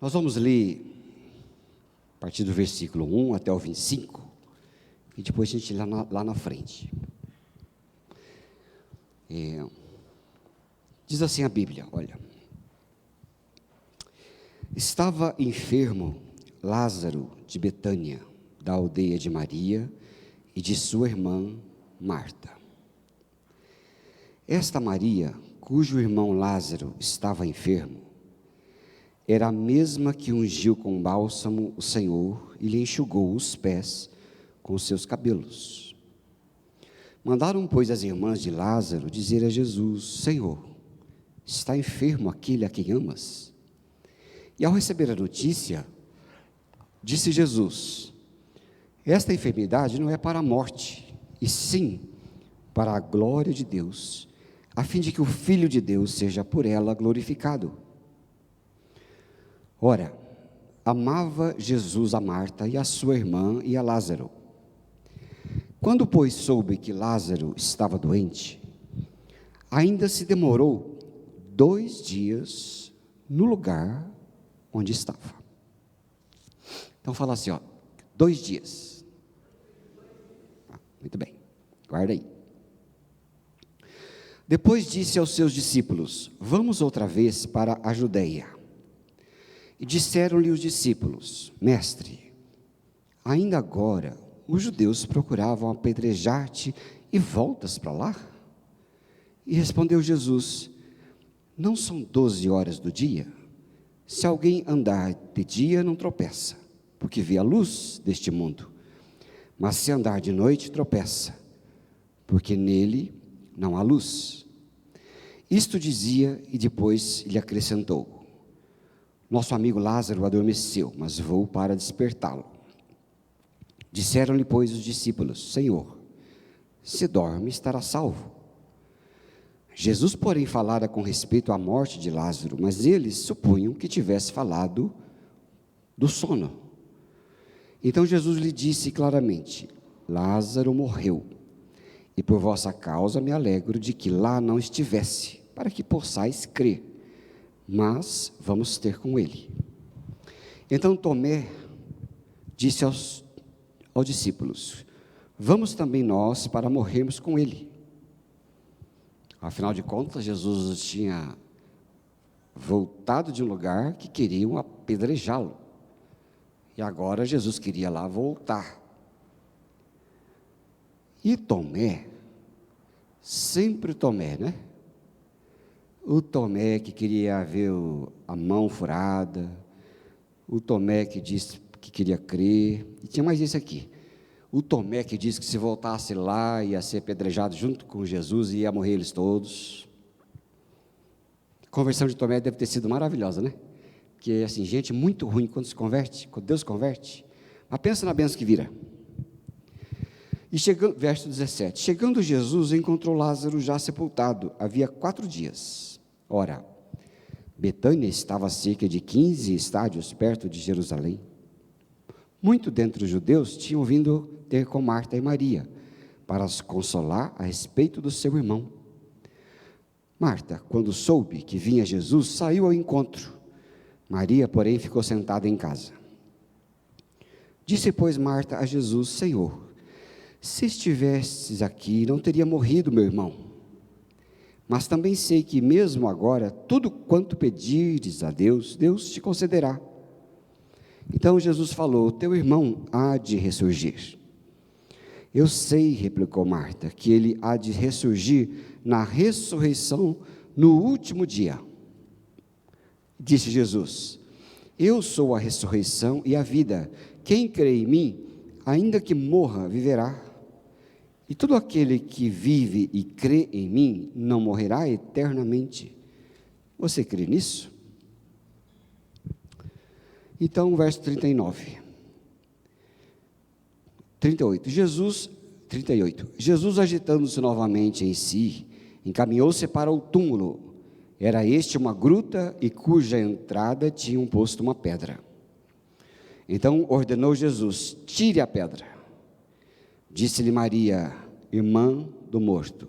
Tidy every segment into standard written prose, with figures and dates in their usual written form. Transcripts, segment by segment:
Nós vamos ler a partir do versículo 1 até o 25, e depois a gente lê lá na frente. Diz assim a Bíblia, olha. Estava enfermo Lázaro de Betânia, da aldeia de Maria e de sua irmã Marta. Esta Maria, cujo irmão Lázaro estava enfermo, era a mesma que ungiu com bálsamo o Senhor e lhe enxugou os pés com os seus cabelos. Mandaram, pois, as irmãs de Lázaro dizer a Jesus: Senhor, está enfermo aquele a quem amas? E ao receber a notícia, disse Jesus: esta enfermidade não é para a morte, e sim para a glória de Deus, a fim de que o Filho de Deus seja por ela glorificado. Ora, amava Jesus a Marta e a sua irmã e a Lázaro. Quando, pois, soube que Lázaro estava doente, ainda se demorou 2 dias no lugar onde estava. Então fala assim, 2 dias. Muito bem, guarda aí. Depois disse aos seus discípulos: vamos outra vez para a Judeia. E disseram-lhe os discípulos: Mestre, ainda agora os judeus procuravam apedrejar-te e voltas para lá? E respondeu Jesus: não são 12 horas do dia? Se alguém andar de dia, não tropeça, porque vê a luz deste mundo. Mas se andar de noite, tropeça, porque nele não há luz. Isto dizia e depois lhe acrescentou: nosso amigo Lázaro adormeceu, mas vou para despertá-lo. Disseram-lhe, pois, os discípulos: Senhor, se dorme, estará salvo. Jesus, porém, falara com respeito à morte de Lázaro, mas eles supunham que tivesse falado do sono. Então Jesus lhe disse claramente: Lázaro morreu, e por vossa causa me alegro de que lá não estivesse, para que possais crer. Mas vamos ter com ele. Então Tomé disse aos discípulos: vamos também nós para morrermos com ele. Afinal de contas, Jesus tinha voltado de um lugar que queriam apedrejá-lo. E agora Jesus queria lá voltar. E Tomé, sempre Tomé, né? O Tomé que queria ver a mão furada, o Tomé que disse que queria crer, e tinha mais esse aqui, o Tomé que disse que se voltasse lá ia ser apedrejado junto com Jesus e ia morrer eles todos. A conversão de Tomé deve ter sido maravilhosa, né? Porque assim, gente muito ruim quando se converte, quando Deus converte, mas pensa na bênção que vira. E chegando, verso 17, chegando Jesus, encontrou Lázaro já sepultado, havia 4 dias. Ora, Betânia estava a cerca de 15 estádios perto de Jerusalém. Muito dentre os judeus tinham vindo ter com Marta e Maria, para as consolar a respeito do seu irmão. Marta, quando soube que vinha Jesus, saiu ao encontro. Maria, porém, ficou sentada em casa. Disse, pois, Marta a Jesus: Senhor, se estivesses aqui, não teria morrido meu irmão. Mas também sei que mesmo agora, tudo quanto pedires a Deus, Deus te concederá. Então Jesus falou: teu irmão há de ressurgir. Eu sei, replicou Marta, que ele há de ressurgir na ressurreição no último dia. Disse Jesus: eu sou a ressurreição e a vida. Quem crê em mim, ainda que morra, viverá. E todo aquele que vive e crê em mim, não morrerá eternamente. Você crê nisso? Então, verso 38. Jesus, agitando-se novamente em si, encaminhou-se para o túmulo. Era este uma gruta, e cuja entrada tinham posto uma pedra. Então ordenou Jesus: tire a pedra. Disse-lhe Maria, irmã do morto: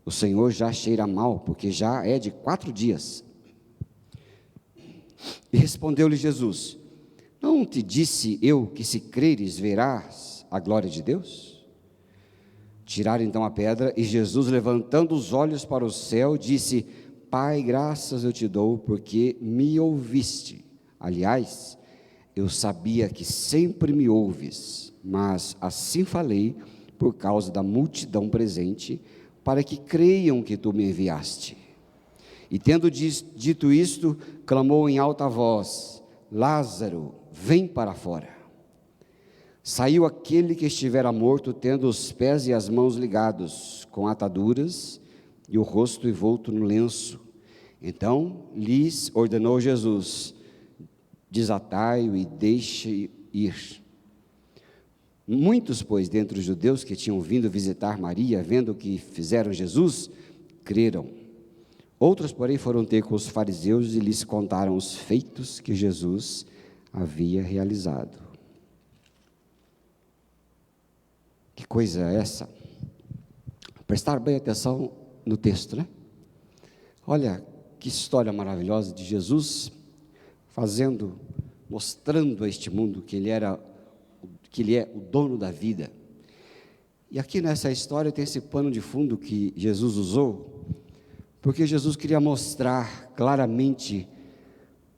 o Senhor já cheira mal, porque já é de 4 dias. E respondeu-lhe Jesus: não te disse eu que se creres verás a glória de Deus? Tiraram então a pedra, e Jesus, levantando os olhos para o céu, disse: Pai, graças eu te dou, porque me ouviste. Aliás, eu sabia que sempre me ouves, mas assim falei por causa da multidão presente, para que creiam que tu me enviaste. E tendo dito isto, clamou em alta voz: Lázaro, vem para fora. Saiu aquele que estivera morto, tendo os pés e as mãos ligados, com ataduras, e o rosto envolto no lenço. Então lhes ordenou Jesus: desatai-o e deixe ir. Muitos, pois, dentre os judeus que tinham vindo visitar Maria, vendo o que fizeram Jesus, creram. Outros, porém, foram ter com os fariseus e lhes contaram os feitos que Jesus havia realizado. Que coisa é essa? Prestar bem atenção no texto, né? Olha que história maravilhosa de Jesus mostrando a este mundo que Ele é o dono da vida. E aqui nessa história tem esse pano de fundo que Jesus usou, porque Jesus queria mostrar claramente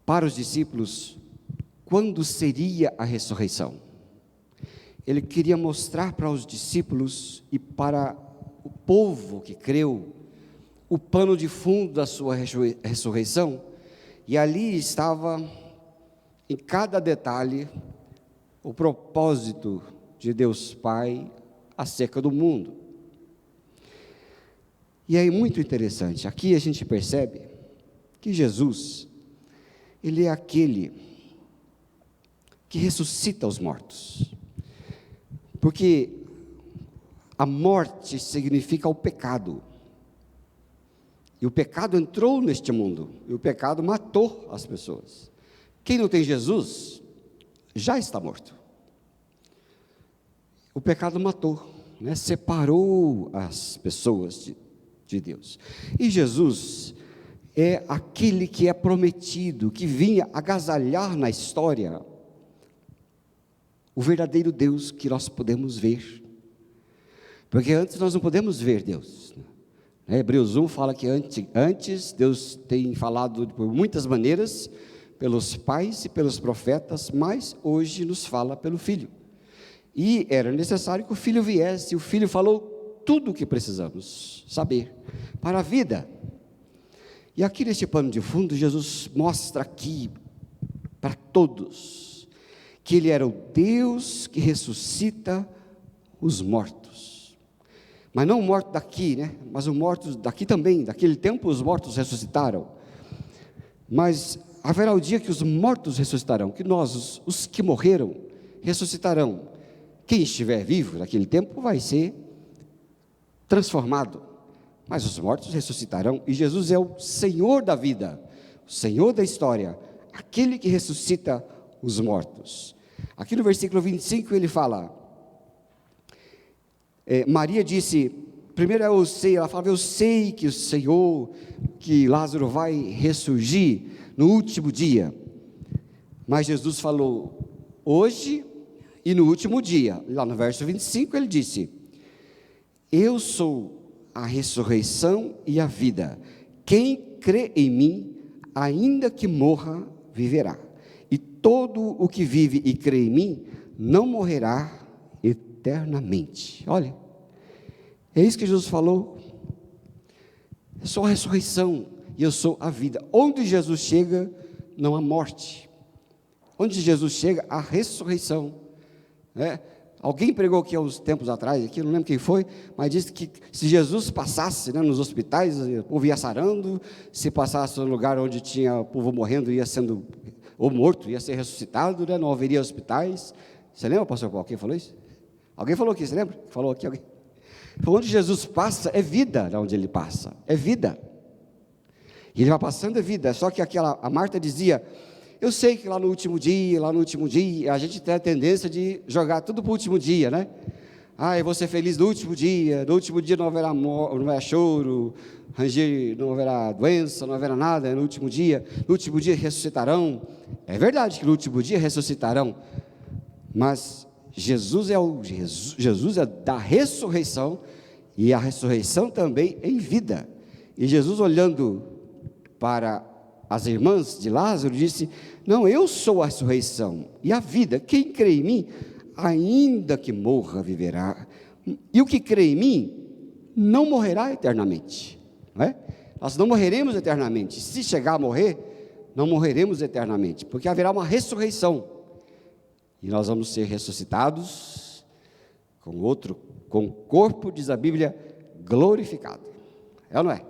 para os discípulos quando seria a ressurreição. Ele queria mostrar para os discípulos e para o povo que creu o pano de fundo da sua ressurreição, e ali estava em cada detalhe o propósito de Deus Pai acerca do mundo. E é muito interessante, aqui a gente percebe que Jesus, Ele é aquele que ressuscita os mortos, porque a morte significa o pecado, e o pecado entrou neste mundo, e o pecado matou as pessoas. Quem não tem Jesus, já está morto. O pecado matou, né? Separou as pessoas de Deus. E Jesus é aquele que é prometido, que vinha agasalhar na história o verdadeiro Deus que nós podemos ver, porque antes nós não podemos ver Deus. Hebreus 1 fala que antes Deus tem falado por muitas maneiras, pelos pais e pelos profetas, mas hoje nos fala pelo Filho. E era necessário que o Filho viesse, e o Filho falou tudo o que precisamos saber para a vida. E aqui neste pano de fundo, Jesus mostra aqui para todos que Ele era o Deus que ressuscita os mortos. Mas não o morto daqui, né? Mas o morto daqui também. Daquele tempo os mortos ressuscitaram. Mas haverá o dia que os mortos ressuscitarão, que nós, os que morreram, ressuscitarão. Quem estiver vivo naquele tempo vai ser transformado, mas os mortos ressuscitarão, e Jesus é o Senhor da vida, o Senhor da história, aquele que ressuscita os mortos. Aqui no versículo 25 ele fala, Maria disse, primeiro ela falava, eu sei que o Senhor, que Lázaro vai ressurgir no último dia, mas Jesus falou, hoje e no último dia. Lá no verso 25 ele disse, eu sou a ressurreição e a vida, quem crê em mim, ainda que morra, viverá, e todo o que vive e crê em mim, não morrerá eternamente. Olha, é isso que Jesus falou, eu sou a ressurreição, e eu sou a vida. Onde Jesus chega, não há morte, onde Jesus chega, há ressurreição, né? Alguém pregou aqui há uns tempos atrás, aqui, não lembro quem foi, mas disse que se Jesus passasse, né, nos hospitais, o povo ia sarando, se passasse no lugar onde tinha o povo morrendo, ia sendo, ou morto, ia ser ressuscitado, né, não haveria hospitais. Você lembra, pastor Paulo, quem falou isso? Alguém falou aqui, você lembra? Falou aqui alguém. Onde Jesus passa, é vida, onde Ele passa, é vida. E Ele vai passando, é vida, só que a Marta dizia, eu sei que lá no último dia, a gente tem a tendência de jogar tudo para o último dia, né? Ah, eu vou ser feliz no último dia não haverá, não haverá choro, ranger, não haverá doença, não haverá nada, no último dia ressuscitarão. É verdade que no último dia ressuscitarão, mas Jesus é da ressurreição, e a ressurreição também em vida. E Jesus, olhando para as irmãs de Lázaro, disse: não, eu sou a ressurreição e a vida, quem crê em mim, ainda que morra, viverá, e o que crê em mim, não morrerá eternamente, não é? Nós não morreremos eternamente, se chegar a morrer, não morreremos eternamente, porque haverá uma ressurreição, e nós vamos ser ressuscitados, com o corpo, diz a Bíblia, glorificado, é ou não é?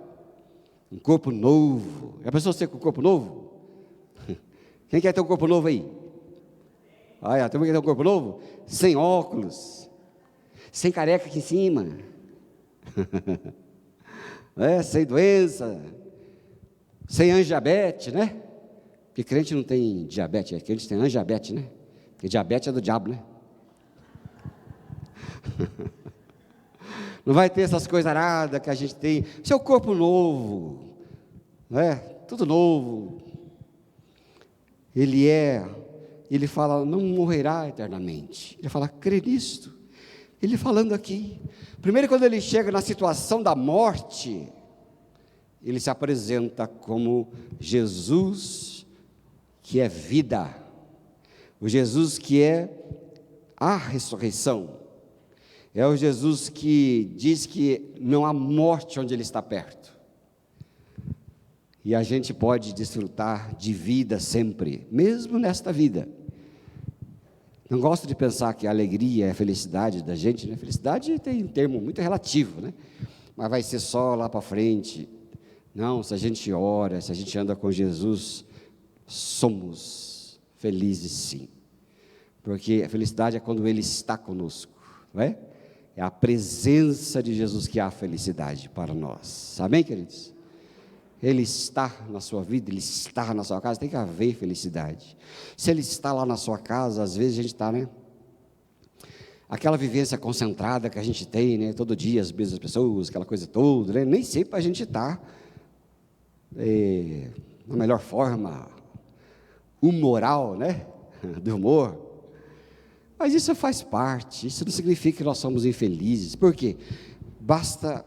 Um corpo novo. Já pensou você com um corpo novo? Quem quer ter um corpo novo aí? Olha, tem alguém que tem um corpo novo? Sem óculos, sem careca aqui em cima, sem doença, sem angiabete, né? Porque crente não tem diabetes, crente tem angiabete, né? Porque diabetes é do diabo, né? Não vai ter essas coisas aradas que a gente tem. Seu corpo novo, não é? Tudo novo. Ele fala, não morrerá eternamente. Ele fala, crê nisto. Ele falando aqui. Primeiro, quando ele chega na situação da morte, ele se apresenta como Jesus, que é vida. O Jesus que é a ressurreição. É o Jesus que diz que não há morte onde ele está perto. E a gente pode desfrutar de vida sempre, mesmo nesta vida. Não gosto de pensar que a alegria é a felicidade da gente, né? Felicidade tem um termo muito relativo, né? Mas vai ser só lá para frente. Não, se a gente ora, se a gente anda com Jesus, somos felizes sim. Porque a felicidade é quando Ele está conosco, não é? É a presença de Jesus que é a felicidade para nós. Amém, queridos? Ele está na sua vida, Ele está na sua casa, tem que haver felicidade. Se Ele está lá na sua casa, às vezes a gente está, né? Aquela vivência concentrada que a gente tem, né? Todo dia, as mesmas pessoas, aquela coisa toda, né? Nem sempre a gente está na melhor forma humoral, né? Do humor. Mas isso faz parte, isso não significa que nós somos infelizes. Por quê? Basta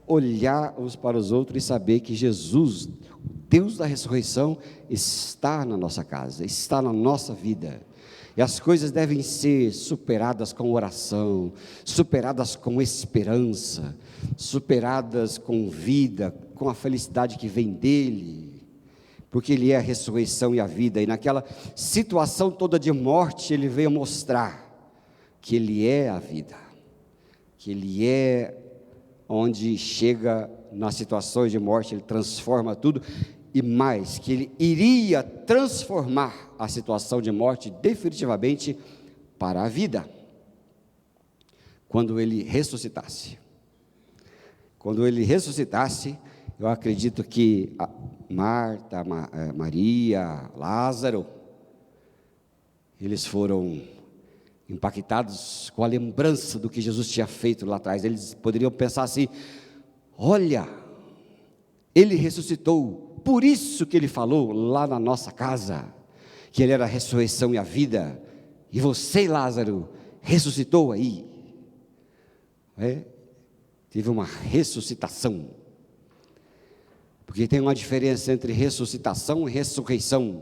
olhar uns para os outros e saber que Jesus, Deus da ressurreição, está na nossa casa, está na nossa vida. E as coisas devem ser superadas com oração, superadas com esperança, superadas com vida, com a felicidade que vem dEle, porque Ele é a ressurreição e a vida, e naquela situação toda de morte, Ele veio mostrar que Ele é a vida, que Ele é onde chega nas situações de morte, Ele transforma tudo, e mais, que Ele iria transformar a situação de morte definitivamente para a vida, quando Ele ressuscitasse. Quando Ele ressuscitasse, eu acredito que Marta, Maria, Lázaro, eles foram impactados com a lembrança do que Jesus tinha feito lá atrás. Eles poderiam pensar assim: olha, Ele ressuscitou, por isso que Ele falou lá na nossa casa, que Ele era a ressurreição e a vida, e você, Lázaro, ressuscitou aí. Teve uma ressuscitação, porque tem uma diferença entre ressuscitação e ressurreição.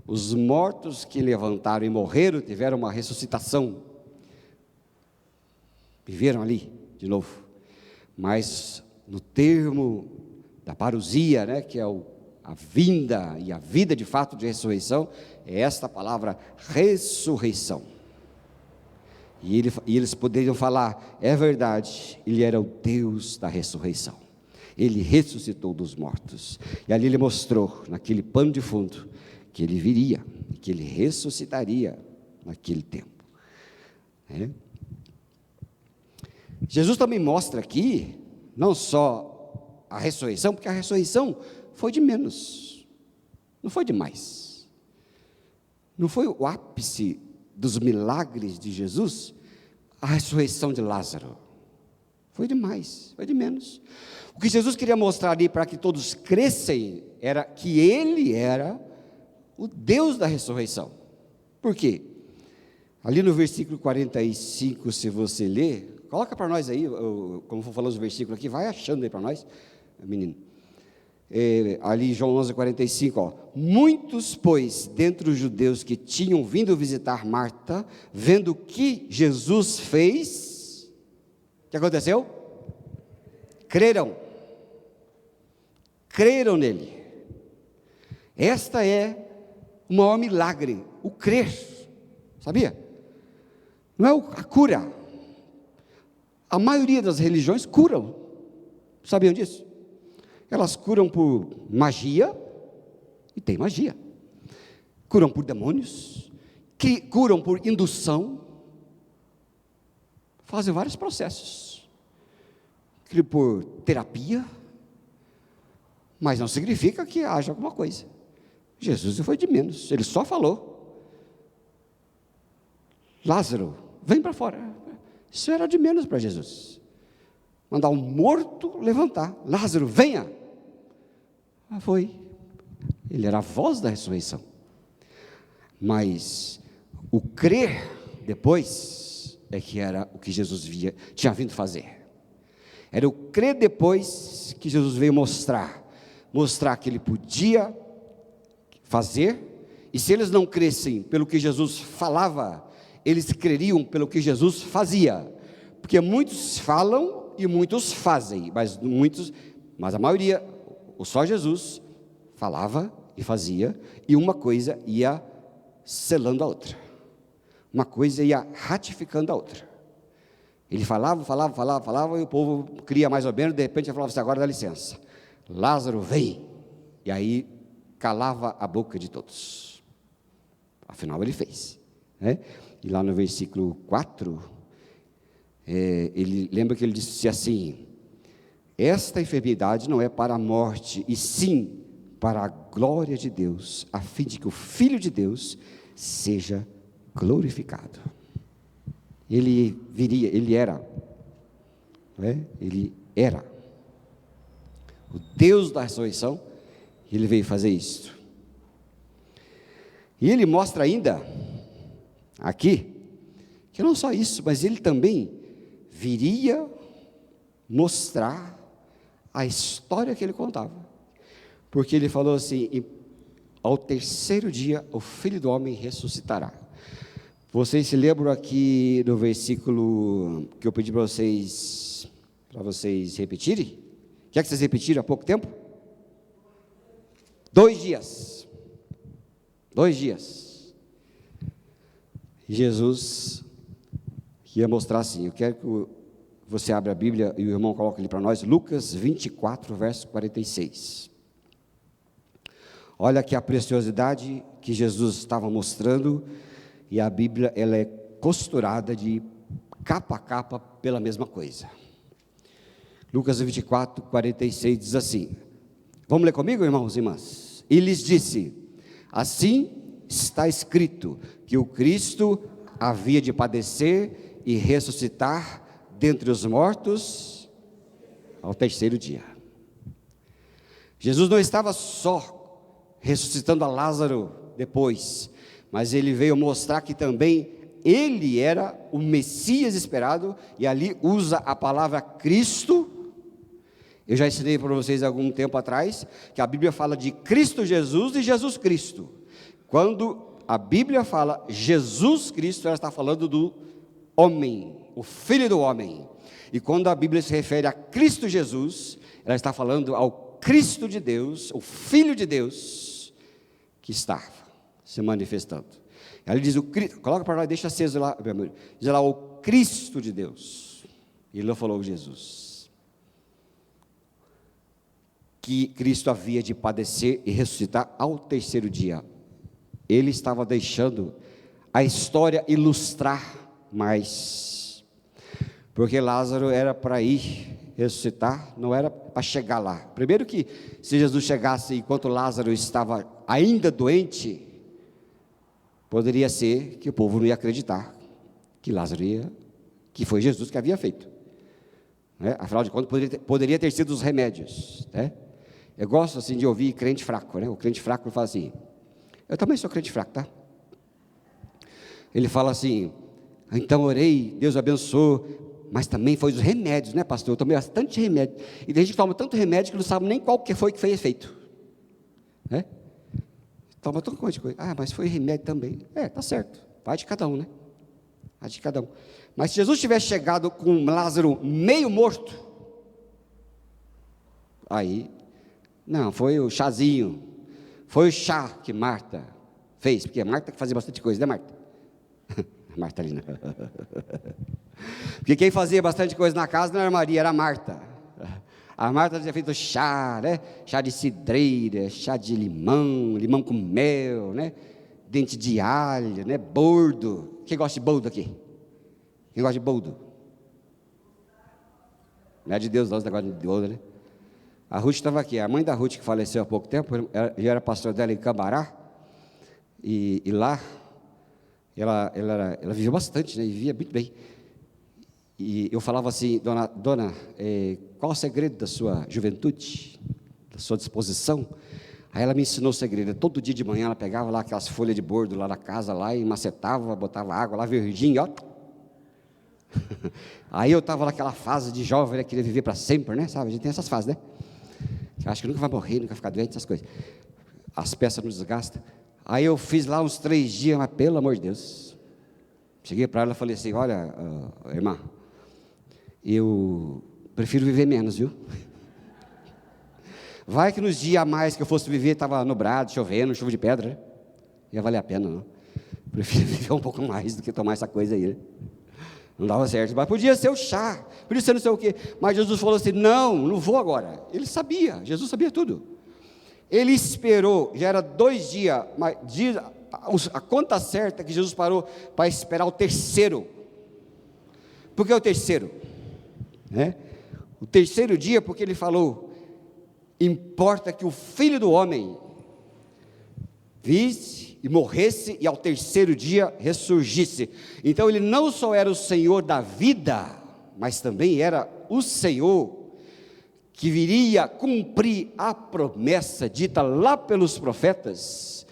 Os mortos que levantaram e morreram tiveram uma ressuscitação, viveram ali de novo, mas no termo da parousia, né, que é a vinda e a vida de fato de ressurreição, é esta palavra ressurreição. E eles poderiam falar, é verdade, Ele era o Deus da ressurreição, Ele ressuscitou dos mortos, e ali Ele mostrou, naquele pano de fundo, que Ele viria, que Ele ressuscitaria naquele tempo. Jesus também mostra aqui, não só a ressurreição, porque a ressurreição foi de menos, não foi de mais, não foi o ápice dos milagres de Jesus, a ressurreição de Lázaro. Foi demais, foi de menos. O que Jesus queria mostrar ali para que todos crescem era que Ele era o Deus da ressurreição. Por quê? Ali no versículo 45, se você ler, coloca para nós aí, como for falando os versículos aqui, vai achando aí para nós, menino. Ali João 11:45, ó. Muitos, pois, dentre os judeus que tinham vindo visitar Marta, vendo o que Jesus fez, o que aconteceu? Creram nele. Esta é o maior milagre, o crer, sabia? Não é a cura. A maioria das religiões curam, sabiam disso? Elas curam por magia, e tem magia. Curam por demônios, curam por indução, fazem vários processos. Curam por terapia, mas não significa que haja alguma coisa. Jesus foi de menos, ele só falou: Lázaro, vem para fora. Isso era de menos para Jesus. Mandar um morto levantar. Lázaro, venha. Foi. Ele era a voz da ressurreição. Mas o crer depois é que era o que Jesus tinha vindo fazer. Era o crer depois que Jesus veio mostrar que ele podia fazer, e se eles não crescem pelo que Jesus falava, eles creriam pelo que Jesus fazia, porque muitos falam e muitos fazem, mas a maioria, só Jesus falava e fazia, e uma coisa ia selando a outra, uma coisa ia ratificando a outra. Ele falava, e o povo cria mais ou menos, de repente ele falava assim: agora dá licença, Lázaro vem, e aí calava a boca de todos. Afinal ele fez, né? E lá no versículo 4, ele lembra que ele disse assim: esta enfermidade não é para a morte, e sim para a glória de Deus, a fim de que o Filho de Deus seja glorificado. Ele viria, ele era, né? Ele era o Deus da ressurreição, e ele veio fazer isso. E ele mostra ainda aqui, que não só isso, mas ele também viria mostrar a história que ele contava, porque ele falou assim: ao terceiro dia o Filho do Homem ressuscitará. Vocês se lembram aqui do versículo que eu pedi para vocês repetirem? Quer que vocês repetiram há pouco tempo? 2 dias. 2 dias. Jesus ia mostrar assim. Eu quero que você abra a Bíblia e o irmão coloque ali para nós, Lucas 24, verso 46. Olha aqui a preciosidade que Jesus estava mostrando, e a Bíblia, ela é costurada de capa a capa pela mesma coisa. Lucas 24, 46 diz assim, vamos ler comigo, irmãos e irmãs? E lhes disse: assim está escrito, que o Cristo havia de padecer e ressuscitar dentre os mortos ao terceiro dia. Jesus não estava só ressuscitando a Lázaro depois, mas ele veio mostrar que também ele era o Messias esperado, e ali usa a palavra Cristo. Eu já ensinei para vocês há algum tempo atrás, que a Bíblia fala de Cristo Jesus e Jesus Cristo. Quando a Bíblia fala Jesus Cristo, ela está falando do homem, o Filho do homem. E quando a Bíblia se refere a Cristo Jesus, ela está falando ao Cristo de Deus, o Filho de Deus, que estava se manifestando. Ela diz, coloca para nós, deixa aceso lá, diz lá, o Cristo de Deus. E ele não falou Jesus. Que Cristo havia de padecer e ressuscitar ao terceiro dia. Ele estava deixando a história ilustrar mais, porque Lázaro era para ir ressuscitar, não era para chegar lá. Primeiro que, se Jesus chegasse enquanto Lázaro estava ainda doente, poderia ser que o povo não ia acreditar que que foi Jesus que havia feito. Né? Afinal de contas, poderia ter sido os remédios. Né? Eu gosto assim de ouvir crente fraco, né? O crente fraco fala assim, eu também sou crente fraco, tá? Ele fala assim, então orei, Deus abençoou, mas também foi os remédios, né, pastor? Eu tomei bastante remédio. E tem gente que toma tanto remédio que não sabe nem qual que foi que fez efeito. Né? Toma tanta coisa. Ah, mas foi remédio também. Tá certo. Vai de cada um, né? Vai de cada um. Mas se Jesus tivesse chegado com Lázaro meio morto, aí, não, foi o chazinho, foi o chá que Marta fez, porque Marta que fazia bastante coisa, né, Marta? Marta ali, não. Porque quem fazia bastante coisa na casa não era Maria, era Marta. A Marta tinha feito chá, né? Chá de cidreira, chá de limão, limão com mel, né? Dente de alho, né? Boldo. Quem gosta de boldo aqui? Quem gosta de boldo? Não é de Deus não, esse negócio de boldo, né? A Ruth estava aqui, a mãe da Ruth que faleceu há pouco tempo, eu era pastor dela em Cambará, e lá, ela viveu bastante, né? E vivia muito bem. E eu falava assim, dona, qual o segredo da sua juventude, da sua disposição? Aí ela me ensinou o segredo. Todo dia de manhã ela pegava lá aquelas folhas de bordo lá da casa, lá e macetava, botava água lá, verdinho, ó. Aí eu estava naquela fase de jovem, né, queria viver para sempre, né, sabe? A gente tem essas fases, né? Acho que nunca vai morrer, nunca vai ficar doente, essas coisas. As peças não desgastam. Aí eu fiz lá uns 3 dias, mas pelo amor de Deus. Cheguei para ela e falei assim, olha, irmã, eu prefiro viver menos, viu? Vai que nos dias a mais que eu fosse viver, estava nublado, chovendo, chuva de pedra, né? Ia valer a pena, não. Prefiro viver um pouco mais do que tomar essa coisa aí, né? Não dava certo, mas podia ser o chá, podia ser não sei o quê. Mas Jesus falou assim, não vou agora. Ele sabia, Jesus sabia tudo. Ele esperou, já era 2 dias, mas a conta certa é que Jesus parou para esperar o terceiro. Por que o terceiro? Né? O terceiro dia, porque ele falou, importa que o Filho do Homem visse e morresse e ao terceiro dia ressurgisse. Então ele não só era o Senhor da vida, mas também era o Senhor que viria cumprir a promessa dita lá pelos profetas,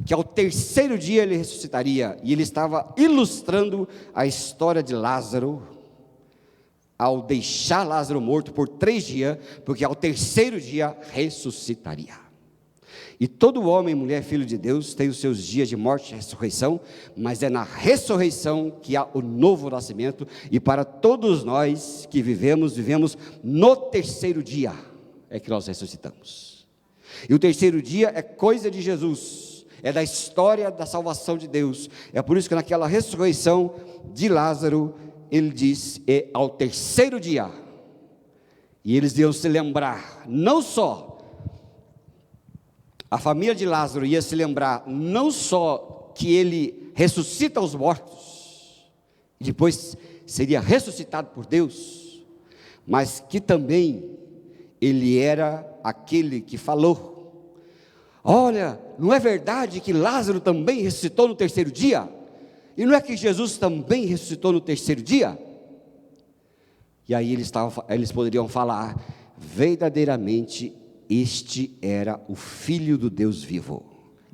que ao terceiro dia ele ressuscitaria. E ele estava ilustrando a história de Lázaro, ao deixar Lázaro morto por 3 dias, porque ao terceiro dia ressuscitaria. E todo homem, mulher, filho de Deus, tem os seus dias de morte e ressurreição, mas é na ressurreição que há o novo nascimento, e para todos nós que vivemos no terceiro dia, é que nós ressuscitamos. E o terceiro dia é coisa de Jesus, é da história da salvação de Deus. É por isso que naquela ressurreição de Lázaro, ele diz, é ao terceiro dia, e eles iam se lembrar, não só, a família de Lázaro ia se lembrar, não só que ele ressuscita os mortos, e depois seria ressuscitado por Deus, mas que também ele era aquele que falou, olha, não é verdade que Lázaro também ressuscitou no terceiro dia? E não é que Jesus também ressuscitou no terceiro dia? E aí eles poderiam falar, verdadeiramente, este era o Filho do Deus vivo,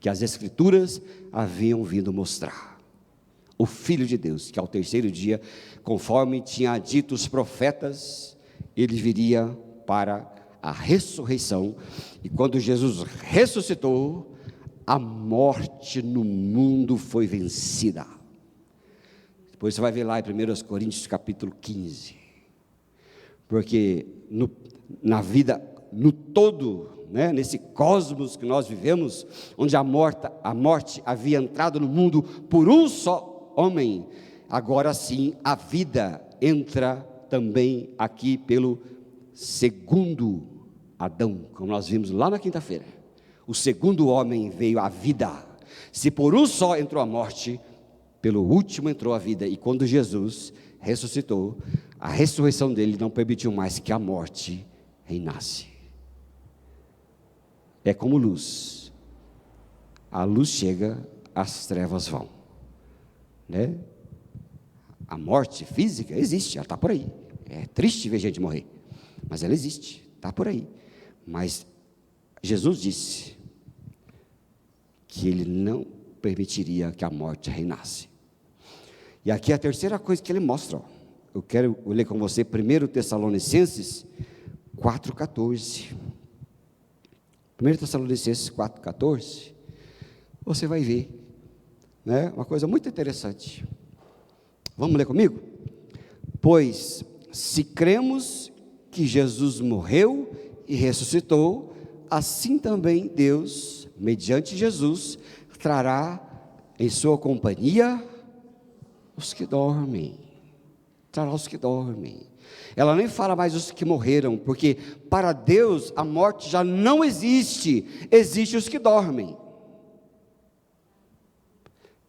que as Escrituras haviam vindo mostrar. O Filho de Deus, que ao terceiro dia, conforme tinha dito os profetas, ele viria para a ressurreição. E quando Jesus ressuscitou, a morte no mundo foi vencida. Depois você vai ver lá em 1 Coríntios capítulo 15. Porque na vida, no todo, né, nesse cosmos que nós vivemos, onde a morte havia entrado no mundo por um só homem, agora sim a vida entra também aqui pelo segundo Adão, como nós vimos lá na quinta-feira. O segundo homem veio a vida. Se por um só entrou a morte, pelo último entrou a vida. E quando Jesus ressuscitou, a ressurreição dele não permitiu mais que a morte reinasse. É como luz, a luz chega, as trevas vão, né? A morte física existe, ela está por aí. É triste ver gente morrer, mas ela existe, está por aí. Mas Jesus disse que Ele não permitiria que a morte reinasse. E aqui é a terceira coisa que Ele mostra. Eu quero ler com você 1 Tessalonicenses 4,14. 1 Tessalonicenses 4,14. Você vai ver, né, uma coisa muito interessante. Vamos ler comigo? Pois, se cremos que Jesus morreu e ressuscitou, assim também Deus, mediante Jesus, trará em sua companhia os que dormem. Trará os que dormem. Ela nem fala mais os que morreram, porque para Deus a morte já não existe, existe os que dormem.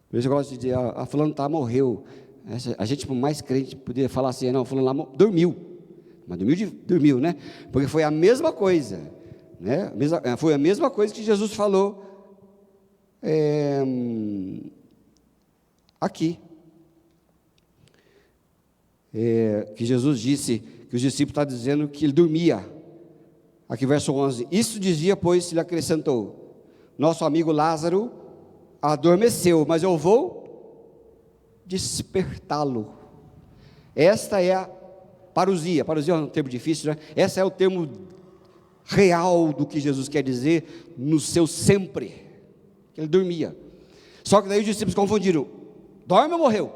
Por isso eu gosto de dizer, a fulano morreu. A gente, por mais crente, poderia falar assim, não, fulano lá dormiu. Mas dormiu, né? Porque foi a mesma coisa, né? Foi a mesma coisa que Jesus falou aqui. Que Jesus disse, que os discípulos estão dizendo que ele dormia. Aqui verso 11, isso dizia, pois, ele acrescentou, nosso amigo Lázaro adormeceu, mas eu vou despertá-lo. Esta é a parousia é um termo difícil, né? Esse é o termo real do que Jesus quer dizer no seu sempre. Ele dormia. Só que daí os discípulos confundiram, dorme ou morreu?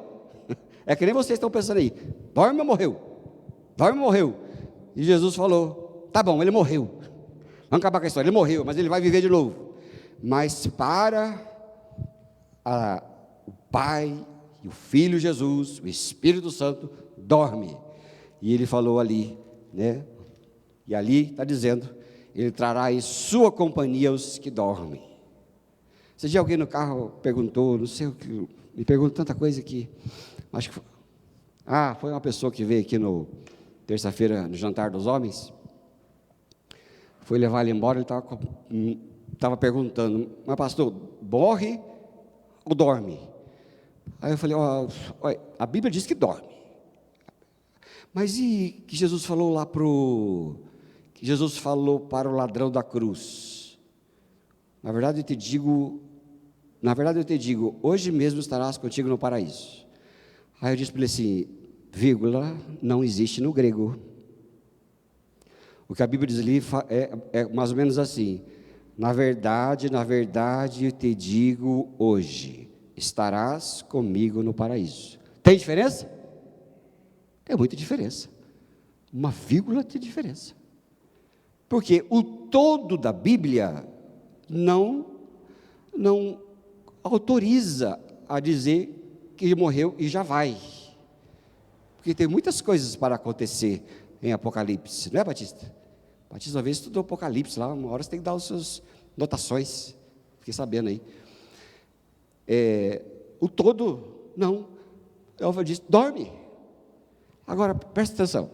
É que nem vocês estão pensando aí, dorme ou morreu? Dorme ou morreu? E Jesus falou, tá bom, ele morreu. Vamos acabar com a história, ele morreu, mas ele vai viver de novo. Mas para o Pai e o Filho Jesus, o Espírito Santo, dorme. E ele falou ali, né? E ali está dizendo, ele trará em sua companhia os que dormem. Esse dia alguém no carro perguntou, não sei o que, me perguntou tanta coisa que, acho que foi uma pessoa que veio aqui no terça-feira, no jantar dos homens, foi levar ele embora, ele estava perguntando, mas pastor, morre ou dorme? Aí eu falei, a Bíblia diz que dorme. Mas e que Jesus falou lá que Jesus falou para o ladrão da cruz? Na verdade eu te digo, hoje mesmo estarás contigo no paraíso. Aí eu disse para ele assim, vírgula, não existe no grego. O que a Bíblia diz ali é mais ou menos assim, na verdade eu te digo hoje, estarás comigo no paraíso. Tem diferença? Tem muita diferença, uma vírgula de diferença, porque o todo da Bíblia não autoriza a dizer que ele morreu e já vai, porque tem muitas coisas para acontecer em Apocalipse, não é, Batista? Batista, uma vez estudou Apocalipse lá, uma hora você tem que dar as suas notações, fiquei sabendo aí. O todo, não, Elva disse, dorme. Agora, presta atenção,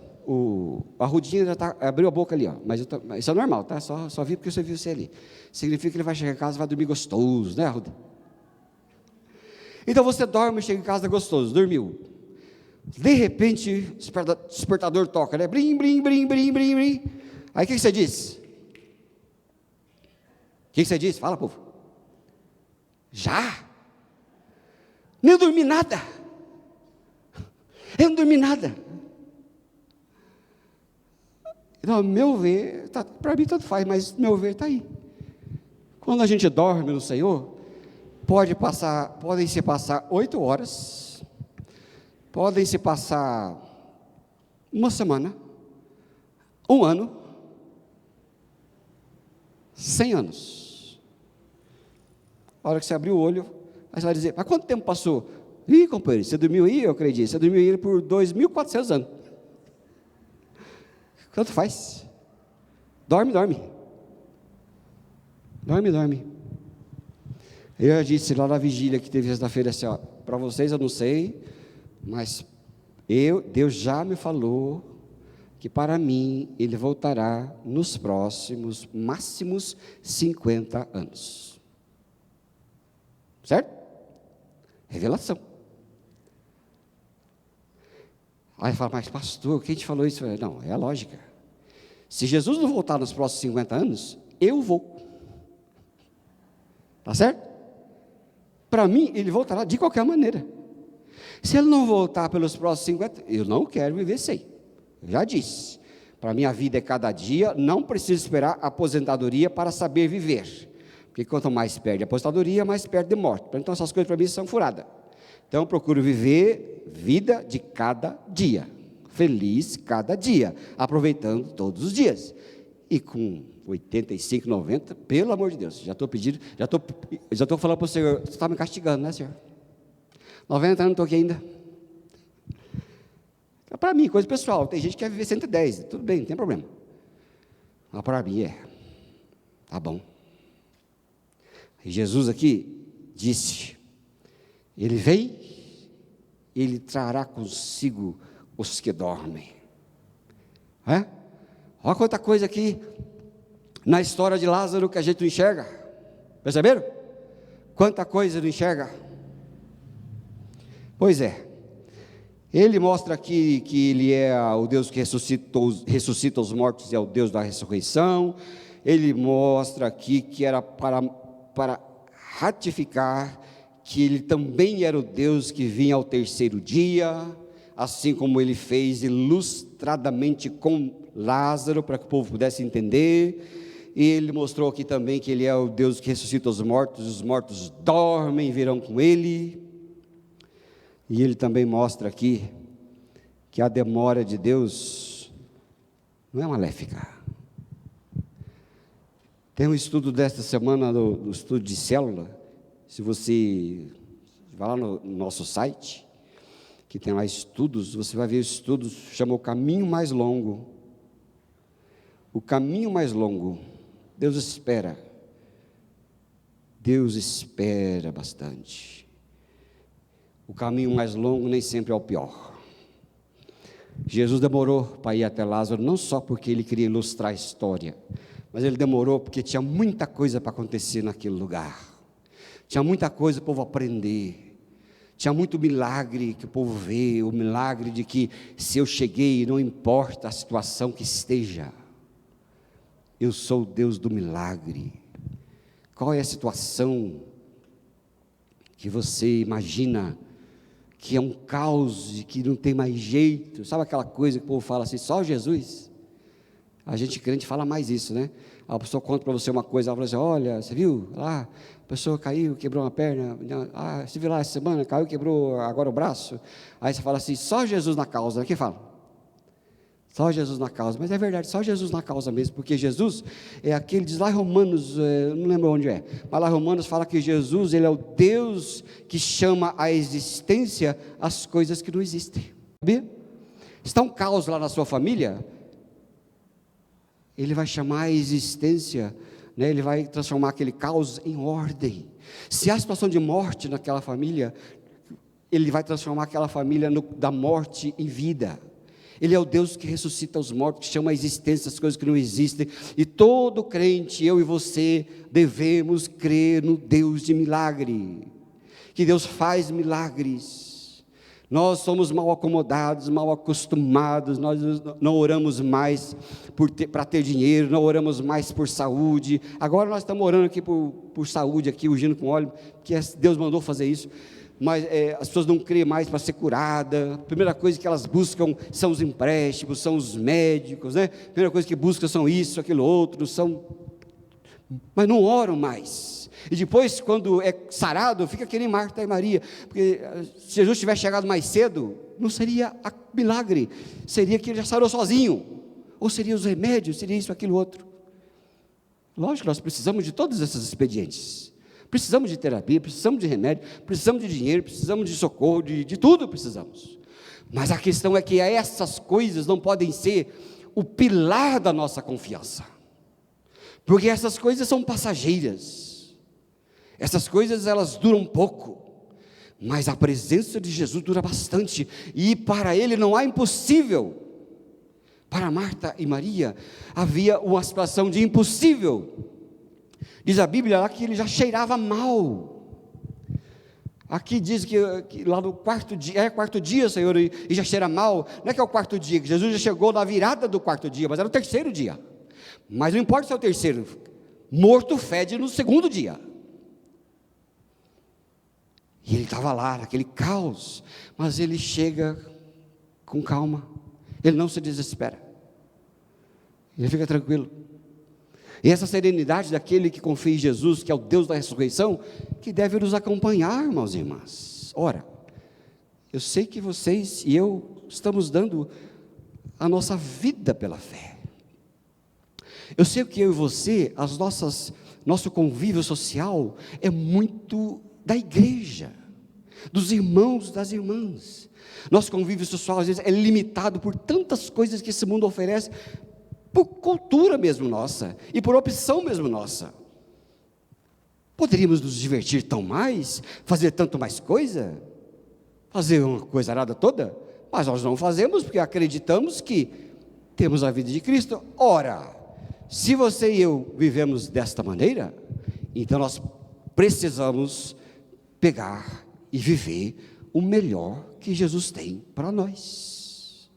a Rudinha já abriu a boca ali, mas isso é normal, tá? Só vi porque você viu você ali. Significa que ele vai chegar em casa e vai dormir gostoso, né, Ruda? Então você dorme e chega em casa gostoso, dormiu. De repente, o despertador toca, né? Brim, brim, brim, brim, brim, brim. Aí o que você diz? O que você diz? Fala, povo. Já? Nem dormi nada. Eu não dormi nada. Então, meu ver, para mim tanto faz, mas meu ver está aí. Quando a gente dorme no Senhor, podem se passar 8 horas, podem se passar uma semana, 1 ano, 100 anos. A hora que você abrir o olho, aí você vai dizer, mas quanto tempo passou? Ih, companheiro, você dormiu aí? Eu acredito, você dormiu aí por 2.400 anos. Tanto faz. Dorme. Eu já disse lá na vigília que teve sexta-feira assim, para vocês eu não sei, mas Deus já me falou que para mim Ele voltará nos próximos máximos 50 anos. Certo? Revelação. Aí fala, mas pastor, quem te falou isso? Eu falei, não, é a lógica. Se Jesus não voltar nos próximos 50 anos, eu vou. Tá certo? Para mim, ele voltará de qualquer maneira. Se ele não voltar pelos próximos 50, eu não quero viver sem. Eu já disse. Para mim a vida é cada dia, não preciso esperar a aposentadoria para saber viver. Porque quanto mais perde a aposentadoria, mais perde de morte. Então essas coisas para mim são furadas. Então eu procuro viver vida de cada dia. Feliz cada dia, aproveitando todos os dias. E com 85, 90, pelo amor de Deus, já estou pedindo, já estou falando para o Senhor, você está me castigando, né, Senhor? 90 anos não estou aqui ainda. Para mim, coisa pessoal, tem gente que quer viver 110, tudo bem, não tem problema. Mas para mim tá bom. E Jesus aqui disse, ele vem, ele trará consigo os que dormem. Olha quanta coisa aqui na história de Lázaro que a gente não enxerga. Perceberam? Quanta coisa não enxerga. Pois é. Ele mostra aqui que ele é o Deus que ressuscita os mortos e é o Deus da ressurreição. Ele mostra aqui que era para ratificar que ele também era o Deus que vinha ao terceiro dia, assim como ele fez ilustradamente com Lázaro, para que o povo pudesse entender. E ele mostrou aqui também que ele é o Deus que ressuscita os mortos dormem e virão com ele. E ele também mostra aqui que a demora de Deus não é maléfica. Tem um estudo desta semana, no estudo de célula, se você vai lá no nosso site, que tem lá estudos, você vai ver estudos, chama o caminho mais longo. O caminho mais longo, Deus espera bastante. O caminho mais longo nem sempre é o pior. Jesus demorou para ir até Lázaro, não só porque ele queria ilustrar a história, mas ele demorou porque tinha muita coisa para acontecer naquele lugar. Tinha muita coisa para o povo aprender. Tinha muito milagre que o povo vê, o milagre de que se eu cheguei, não importa a situação que esteja, eu sou o Deus do milagre. Qual é a situação que você imagina que é um caos e que não tem mais jeito? Sabe aquela coisa que o povo fala assim, só Jesus? A gente crente fala mais isso, né? A pessoa conta para você uma coisa, ela fala assim, olha, você viu lá, a pessoa caiu, quebrou uma perna, você viu lá essa semana, caiu, quebrou agora o braço, aí você fala assim, só Jesus na causa, quem fala? Só Jesus na causa, mas é verdade, só Jesus na causa mesmo, porque Jesus é aquele, diz lá em Romanos, não lembro onde é, mas lá em Romanos fala que Jesus, ele é o Deus que chama à existência as coisas que não existem, sabia? Está um caos lá na sua família, ele vai chamar a existência, né? Ele vai transformar aquele caos em ordem. Se há situação de morte naquela família, ele vai transformar aquela família da morte em vida. Ele é o Deus que ressuscita os mortos, que chama a existência as coisas que não existem, e todo crente, eu e você, devemos crer no Deus de milagre, que Deus faz milagres. Nós somos mal acomodados, mal acostumados, nós não oramos mais para ter dinheiro, não oramos mais por saúde. Agora nós estamos orando aqui por saúde, aqui, ungindo com óleo, que Deus mandou fazer isso. Mas as pessoas não creem mais para ser curada. A primeira coisa que elas buscam são os empréstimos, são os médicos, né? A primeira coisa que buscam são isso, aquilo, outro, mas não oram mais. E depois, quando é sarado, fica que nem Marta e Maria, porque se Jesus tivesse chegado mais cedo, não seria milagre, seria que ele já sarou sozinho, ou seria os remédios, seria isso, aquilo, outro. Lógico, nós precisamos de todos esses expedientes. Precisamos de terapia, precisamos de remédio, precisamos de dinheiro, precisamos de socorro, de tudo precisamos. Mas a questão é que essas coisas não podem ser o pilar da nossa confiança. Porque essas coisas são passageiras. Essas coisas elas duram pouco. Mas a presença de Jesus dura bastante. E para ele não há impossível. Para Marta e Maria havia uma situação de impossível. Diz a Bíblia lá que ele já cheirava mal. Aqui diz que lá no quarto dia, Senhor, e já cheira mal. Não é que é o quarto dia, que Jesus já chegou na virada do quarto dia, mas era o terceiro dia. Mas não importa se é o terceiro, morto fede no segundo dia. E ele estava lá, naquele caos, mas ele chega com calma, ele não se desespera, ele fica tranquilo. E essa serenidade daquele que confia em Jesus, que é o Deus da ressurreição, que deve nos acompanhar, irmãos e irmãs. Ora, eu sei que vocês e eu estamos dando a nossa vida pela fé. Eu sei que eu e você, nosso convívio social é muito da igreja, dos irmãos, das irmãs. Nosso convívio social às vezes é limitado por tantas coisas que esse mundo oferece, por cultura mesmo nossa, e por opção mesmo nossa. Poderíamos nos divertir tão mais, fazer tanto mais coisa, fazer uma coisa arada toda, mas nós não fazemos porque acreditamos que temos a vida de Cristo. Ora, se você e eu vivemos desta maneira, então nós precisamos pegar e viver o melhor que Jesus tem para nós.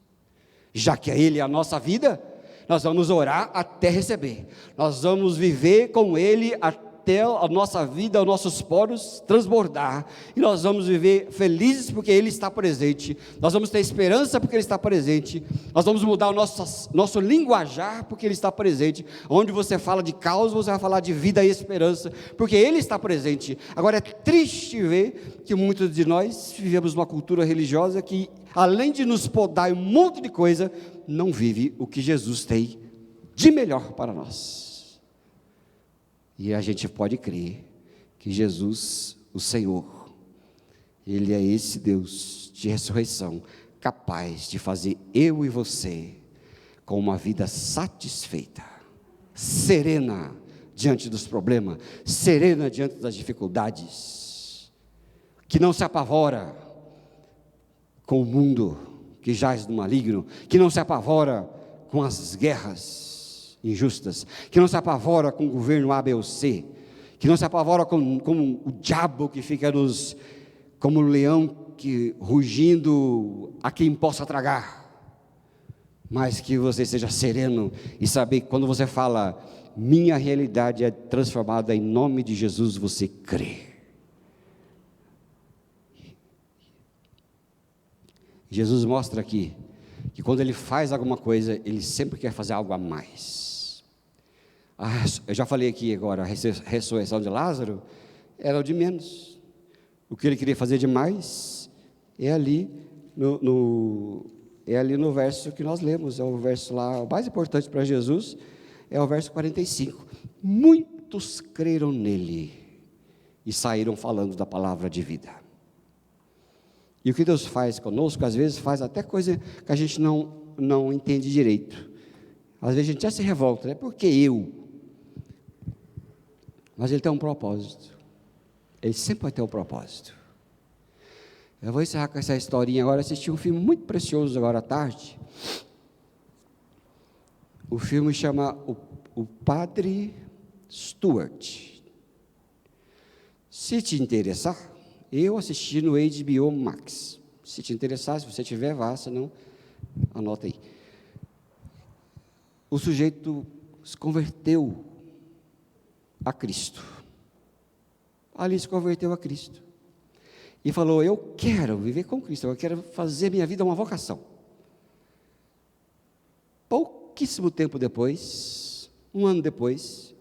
Já que Ele é a nossa vida, nós vamos orar até receber, nós vamos viver com Ele até a nossa vida, os nossos poros transbordar, e nós vamos viver felizes porque Ele está presente, nós vamos ter esperança porque Ele está presente, nós vamos mudar o nosso linguajar porque Ele está presente. Onde você fala de caos, você vai falar de vida e esperança, porque Ele está presente. Agora é triste ver que muitos de nós vivemos uma cultura religiosa que, além de nos podar um monte de coisa, não vive o que Jesus tem de melhor para nós. E a gente pode crer que Jesus, o Senhor, Ele é esse Deus de ressurreição, capaz de fazer eu e você com uma vida satisfeita, serena diante dos problemas, serena diante das dificuldades, que não se apavora com o mundo que jaz no maligno, que não se apavora com as guerras injustas, que não se apavora com o governo A, B ou C, que não se apavora com o diabo que fica como um leão que rugindo a quem possa tragar, mas que você seja sereno e saber que quando você fala, minha realidade é transformada em nome de Jesus, você crê. Jesus mostra aqui que quando Ele faz alguma coisa, Ele sempre quer fazer algo a mais. Eu já falei aqui agora, a ressurreição de Lázaro era o de menos. O que Ele queria fazer de mais é ali no verso que nós lemos, é o verso lá, o mais importante para Jesus, é o verso 45. Muitos creram nele e saíram falando da palavra de vida. E o que Deus faz conosco, às vezes faz até coisa que a gente não entende direito. Às vezes a gente já se revolta, né? Porque eu? Mas Ele tem um propósito. Ele sempre vai ter um propósito. Eu vou encerrar com essa historinha agora. Assisti um filme muito precioso agora à tarde. O filme chama O Padre Stuart. Se te interessar, eu assisti no HBO Max. Se te interessar, se você tiver, vá, se não, anota aí. O sujeito se converteu a Cristo. Ali se converteu a Cristo. E falou, eu quero viver com Cristo, eu quero fazer minha vida uma vocação. Pouquíssimo tempo depois, um ano depois,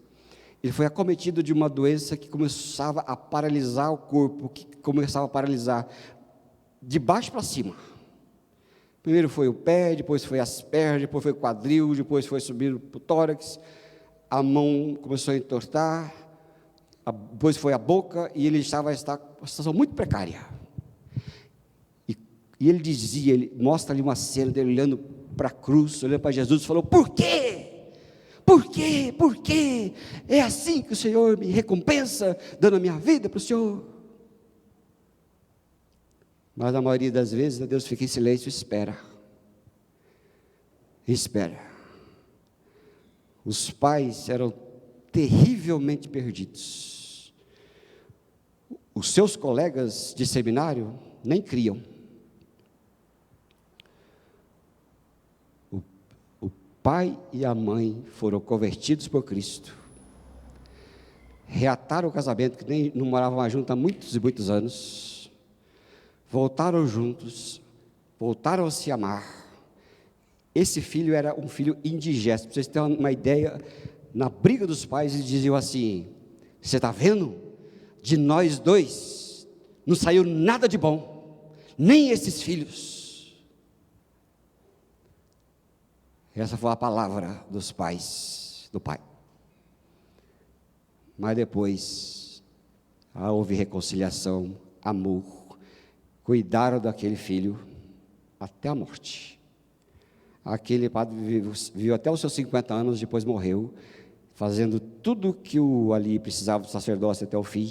ele foi acometido de uma doença que começava a paralisar o corpo, que começava a paralisar de baixo para cima. Primeiro foi o pé, depois foi as pernas, depois foi o quadril, depois foi subir para o tórax, a mão começou a entortar, depois foi a boca, e ele estava em uma situação muito precária. E ele dizia, ele mostra ali uma cena dele olhando para a cruz, olhando para Jesus, e falou, por quê? Por quê? Por quê? É assim que o Senhor me recompensa, dando a minha vida para o Senhor? Mas na maioria das vezes, Deus fica em silêncio e espera. Espera. Os pais eram terrivelmente perdidos. os seus colegas de seminário nem criam. O pai e a mãe foram convertidos por Cristo, reataram o casamento, que nem não moravam mais juntos há muitos e muitos anos, voltaram juntos, voltaram a se amar. Esse filho era um filho indigesto. Para vocês terem uma ideia, na briga dos pais, eles diziam assim: você está vendo? De nós dois, não saiu nada de bom, nem esses filhos. Essa foi a palavra dos pais, do pai. Mas depois, houve reconciliação, amor, cuidaram daquele filho até a morte. Aquele padre viveu até os seus 50 anos, depois morreu, fazendo tudo que ali precisava do sacerdócio até o fim.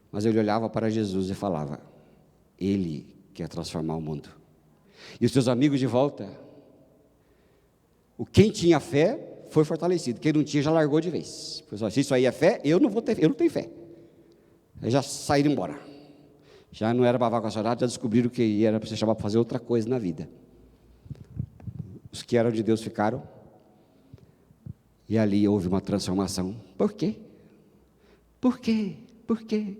Mas ele olhava para Jesus e falava: Ele quer transformar o mundo. E os seus amigos de volta, quem tinha fé foi fortalecido, quem não tinha já largou de vez. Se isso aí é fé, eu não tenho fé. Aí já saíram embora. Já não era bavar com a chorada, já descobriram que era para se chamar para fazer outra coisa na vida. Os que eram de Deus ficaram, e ali houve uma transformação. Por quê? Por quê? Por quê?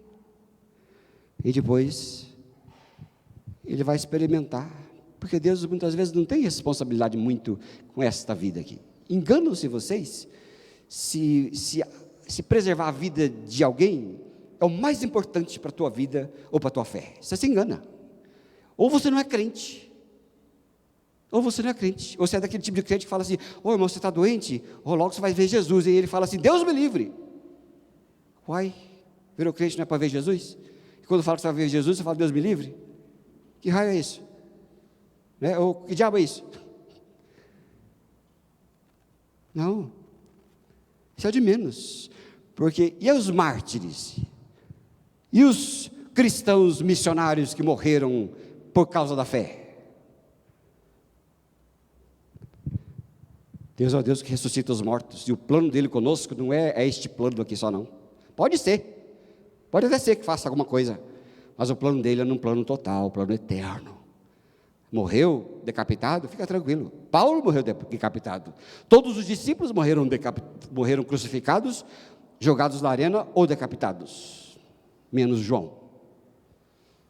E depois, ele vai experimentar, porque Deus muitas vezes não tem responsabilidade muito com esta vida aqui. Enganam-se vocês, se preservar a vida de alguém é o mais importante para a tua vida ou para a tua fé. Você se engana. Ou você não é crente, ou você não é crente, ou você é daquele tipo de crente que fala assim: ô irmão, você está doente? Ou logo você vai ver Jesus, e ele fala assim: Deus me livre. Uai, virou crente não é para ver Jesus? E quando fala que você vai ver Jesus, você fala: Deus me livre? Que raio é isso? Né? Ou que diabo é isso? Não, isso é de menos, porque e os mártires? E os cristãos missionários que morreram por causa da fé? Deus é o Deus que ressuscita os mortos, e o plano dele conosco não é este plano aqui só não. Pode até ser que faça alguma coisa, mas o plano dele é num plano total, plano eterno. Morreu decapitado, fica tranquilo. Paulo morreu decapitado. Todos os discípulos morreram crucificados, jogados na arena ou decapitados, menos João.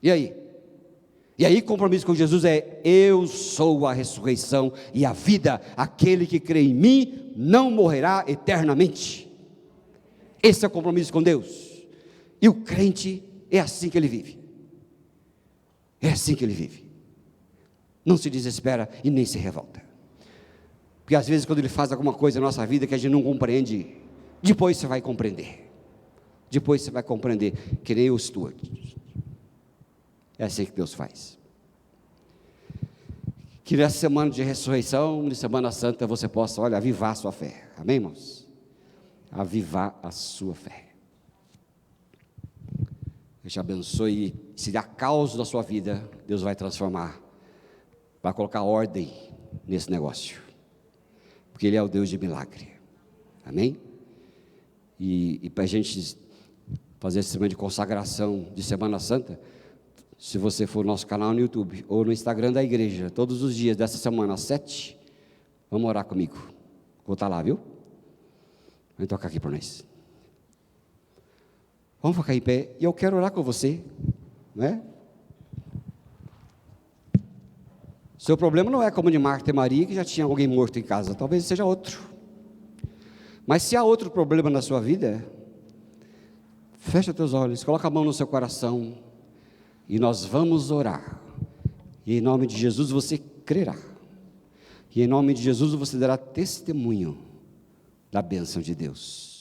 E aí? E aí, compromisso com Jesus é: eu sou a ressurreição e a vida, aquele que crê em mim não morrerá eternamente. Esse é o compromisso com Deus. E o crente é assim que ele vive. É assim que ele vive. Não se desespera e nem se revolta. Porque às vezes quando ele faz alguma coisa na nossa vida que a gente não compreende, depois você vai compreender. Depois você vai compreender, que nem o Stuart. É assim que Deus faz. Que nessa semana de ressurreição, de Semana Santa, você possa, avivar a sua fé. Amém, irmãos? Avivar a sua fé. Deus te abençoe. Se há caos na sua vida, Deus vai transformar. Vai colocar ordem nesse negócio. Porque Ele é o Deus de milagre. Amém? E para a gente fazer esse semana de consagração de Semana Santa, se você for no nosso canal no YouTube ou no Instagram da igreja, todos os dias dessa semana às 7, vamos orar comigo. Vou estar lá, viu? Vamos tocar aqui por nós. Vamos ficar em pé e eu quero orar com você, né? Seu problema não é como de Marta e Maria, que já tinha alguém morto em casa, talvez seja outro. Mas se há outro problema na sua vida, fecha teus olhos, coloca a mão no seu coração, e nós vamos orar, e em nome de Jesus você crerá, e em nome de Jesus você dará testemunho da bênção de Deus.